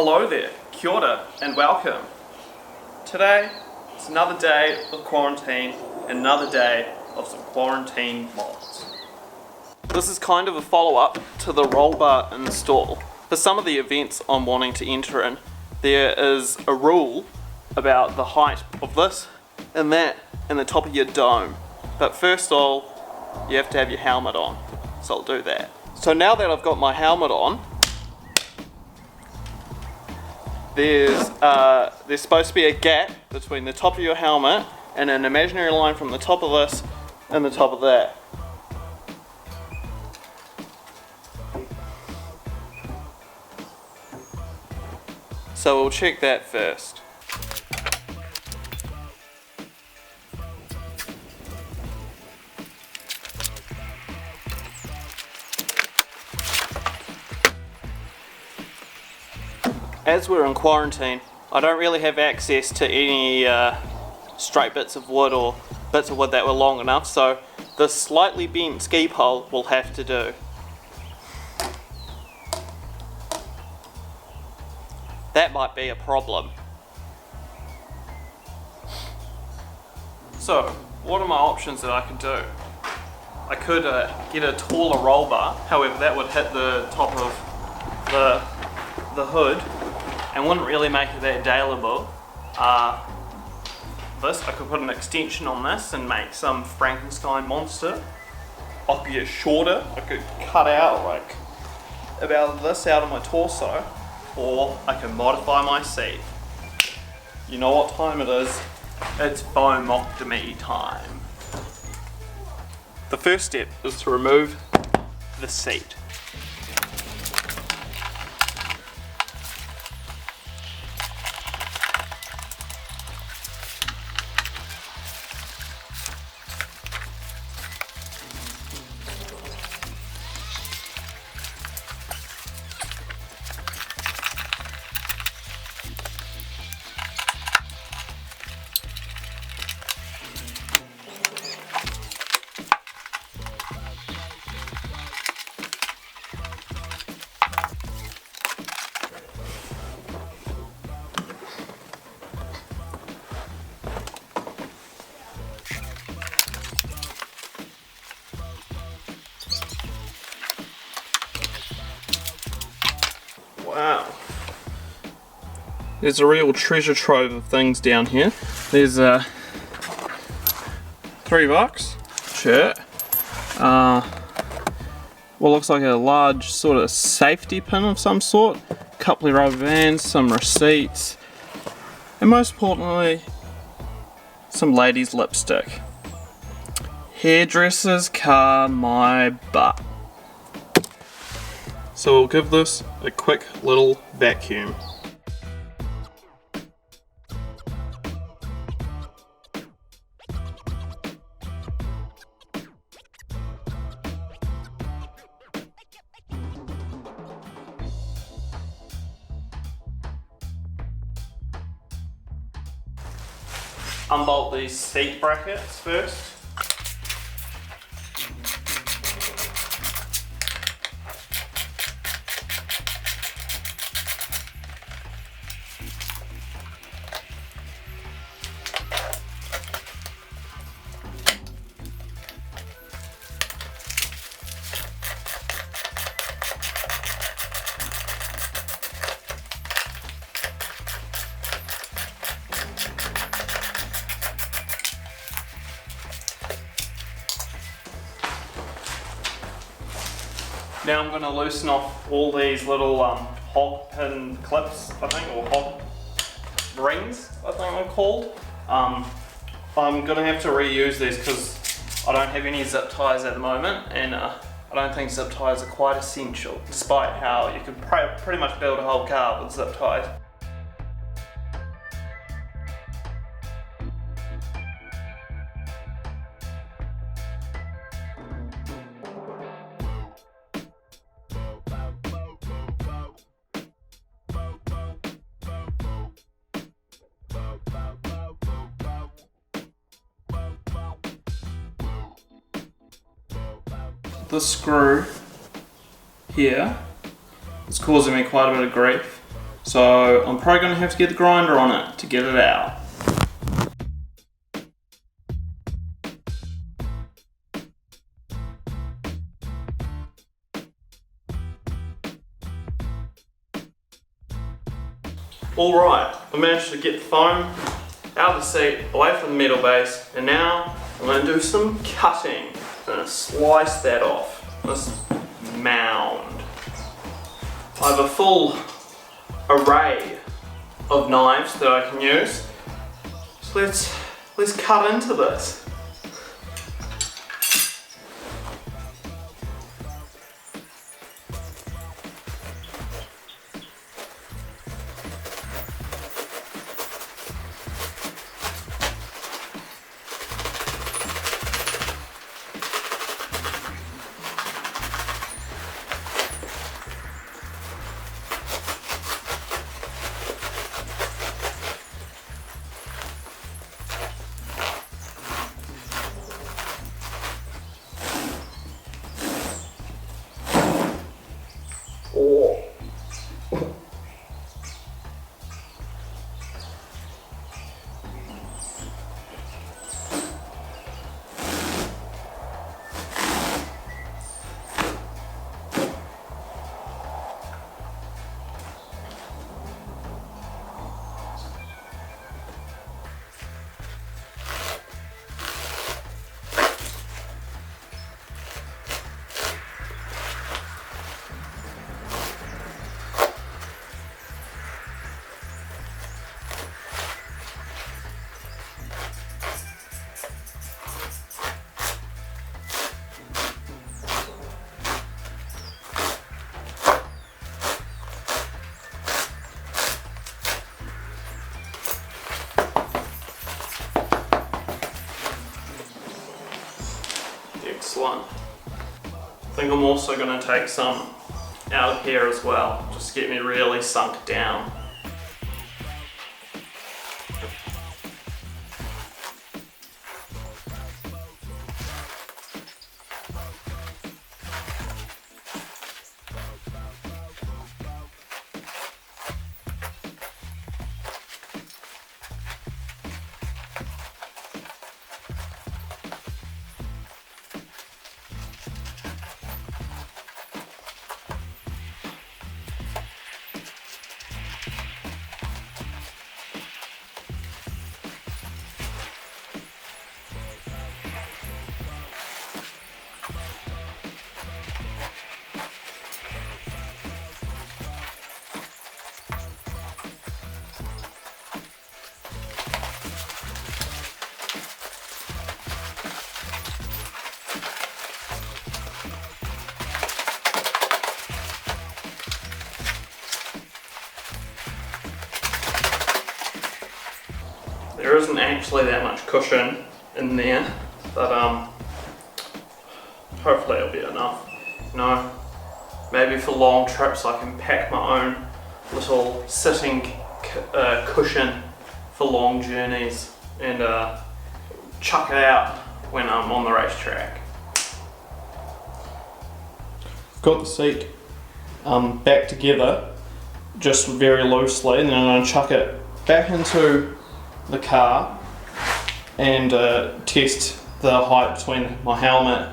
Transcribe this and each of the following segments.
Hello there, kia ora, and welcome. Today, it's another day of quarantine, and another day of some quarantine mods. This is kind of a follow-up to the roll bar install. For some of the events I'm wanting to enter in, there is a rule about the height of this and that and the top of your dome. But first of all, you have to have your helmet on, so I'll do that. So now that I've got my helmet on, there's supposed to be a gap between the top of your helmet and an imaginary line from the top of this and the top of that. So we'll check that first. As we're in quarantine, I don't really have access to any straight bits of wood or bits of wood that were long enough, so the slightly bent ski pole will have to do. That might be a problem. So, what are my options that I could do? I could get a taller roll bar, however that would hit the top of the hood and wouldn't really make it that daleable. I could put an extension on this and make some Frankenstein monster. I could get shorter, I could cut out like about this out of my torso, or I can modify my seat. You know what time it is? It's Foamectomy time. The first step is to remove the seat. Wow. There's a real treasure trove of things down here. There's $3 shirt. What looks like a large sort of safety pin of some sort. A couple of rubber bands, some receipts, and most importantly, some ladies' lipstick. Hairdresser's car, my butt. So we'll give this a quick little vacuum. Unbolt these seat brackets first. Now I'm going to loosen off all these little hog pin clips, I think, or hog rings, I think they're called. I'm going to have to reuse these because I don't have any zip ties at the moment, and I don't think zip ties are quite essential, despite how you could pretty much build a whole car with zip ties. This screw here is causing me quite a bit of grief. So I'm probably going to have to get the grinder on it to get it out. Alright, I managed to get the foam out of the seat, away from the metal base, and now I'm going to do some cutting. I'm going to slice that off, this mound. I have a full array of knives that I can use, so let's cut into this. Excellent. I think I'm also going to take some out of here as well, just to get me really sunk down. There isn't actually that much cushion in there, but hopefully it'll be enough. You know, maybe for long trips I can pack my own little sitting cushion for long journeys and chuck it out when I'm on the racetrack. I've got the seat back together just very loosely, and then I'm going to chuck it back into the car and test the height between my helmet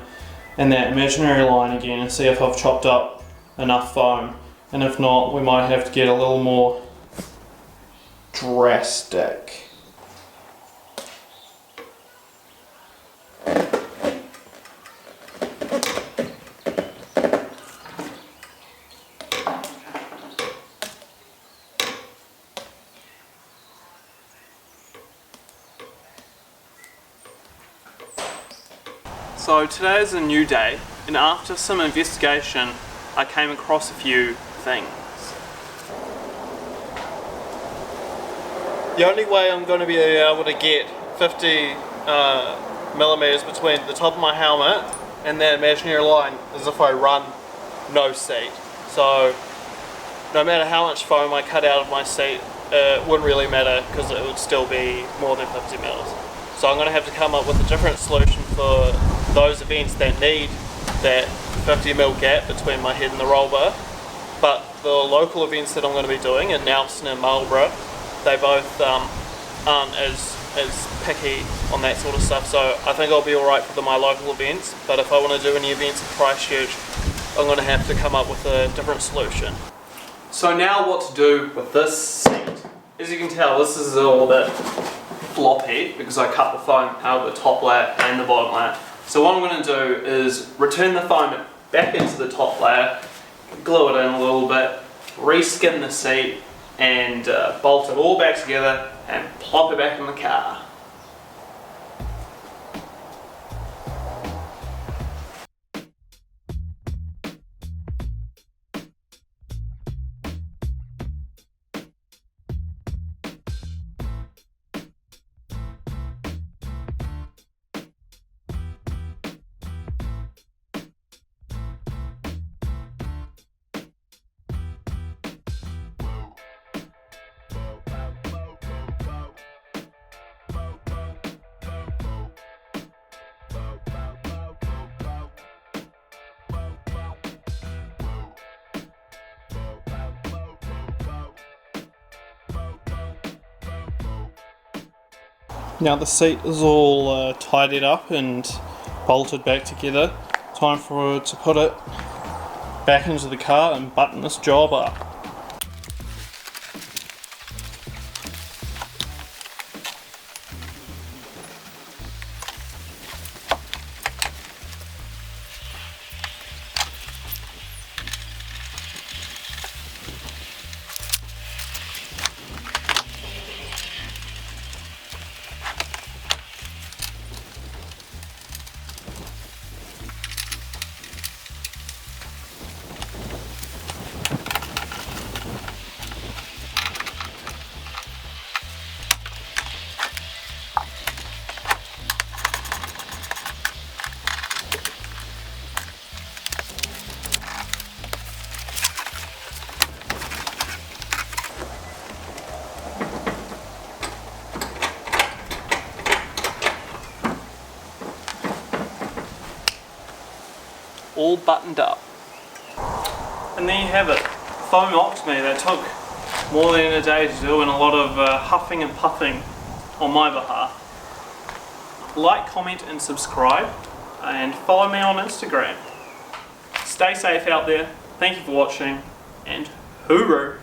and that imaginary line again and see if I've chopped up enough foam, and if not we might have to get a little more drastic. So today is a new day, and after some investigation I came across a few things. The only way I'm going to be able to get 50 millimeters between the top of my helmet and that imaginary line is if I run no seat. So no matter how much foam I cut out of my seat, it wouldn't really matter because it would still be more than 50 mils. So I'm going to have to come up with a different solution for those events that need that 50 mil gap between my head and the roll bar. But the local events that I'm going to be doing in Nelson and Marlborough, they both aren't as picky on that sort of stuff, so I think I'll be alright for my local events, but if I want to do any events in Christchurch, I'm going to have to come up with a different solution. So now what to do with this seat. As you can tell, this is all a bit floppy because I cut the foam out of the top layer and the bottom layer. So what I'm going to do is return the foam back into the top layer, glue it in a little bit, reskin the seat, and bolt it all back together and plop it back in the car. Now the seat is all tidied up and bolted back together. Time for to put it back into the car and button this job up. All buttoned up. And there you have it, Foamectomy. That took more than a day to do and a lot of huffing and puffing on my behalf. Like, comment and subscribe and follow me on Instagram. Stay safe out there, thank you for watching, and hooroo!